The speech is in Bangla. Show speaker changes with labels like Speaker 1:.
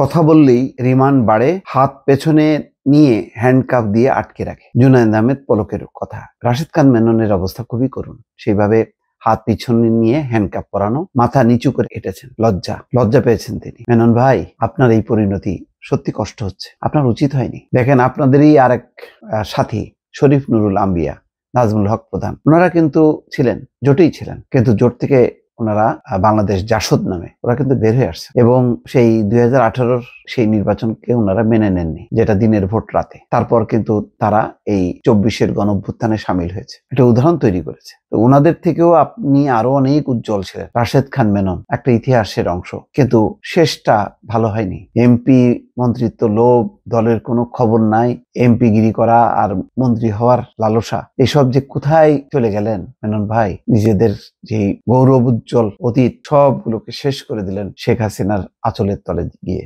Speaker 1: কথা বললেই রিমান্ড বাড়ে, হাত পেছনে নিয়ে হ্যান্ডকাফ দিয়ে আটকে রাখে। জুনায়েদ আহমেদ পলকের কথা। রাশেদ খান মেননের অবস্থা খুবই করুণ। সেইভাবে হাত পিছনে নিয়ে হ্যান্ডকাফ পরানো, মাথা নিচু করে হেঁটেছেন। লজ্জা পেয়েছেন তিনি। মেনন ভাই, আপনার এই পরিণতি সত্যি কষ্ট হচ্ছে, আপনার উচিত হয়নি। দেখেন, আপনাদেরই আরেক সাথী শরীফ নুরুল আম্বিয়া, নাজমুল হক প্রধান, ওনারা কিন্তু ছিলেন, জোটেই ছিলেন, কিন্তু জোট থেকে ওনারা বাংলাদেশ জাসদ নামে ওরা কিন্তু বের হয়ে আসছে এবং সেই 2018 সেই নির্বাচনকে ওনারা মেনে নেননি, যেটা দিনের ভোট রাতে। তারপর কিন্তু তারা এই 24-এর গণঅভ্যুত্থানে সামিল হয়েছে, একটা উদাহরণ তৈরি করেছে। তো ওনাদের থেকেও আপনি আরো অনেক উজ্জ্বল ছিলেন। রাশেদ খান মেনন একটা ইতিহাসের অংশ, কিন্তু শেষটা ভালো হয়নি। এমপি মন্ত্রিত্ব লোভ, দলের কোনো খবর নাই, এমপি গিরি করা আর মন্ত্রী হওয়ার লালসা, এসব যে কোথায় চলে গেলেন মেনন ভাই। নিজেদের যে গৌরব উজ্জ্বল অতীত সবগুলোকে শেষ করে দিলেন শেখ হাসিনার আঁচলের তলে গিয়ে।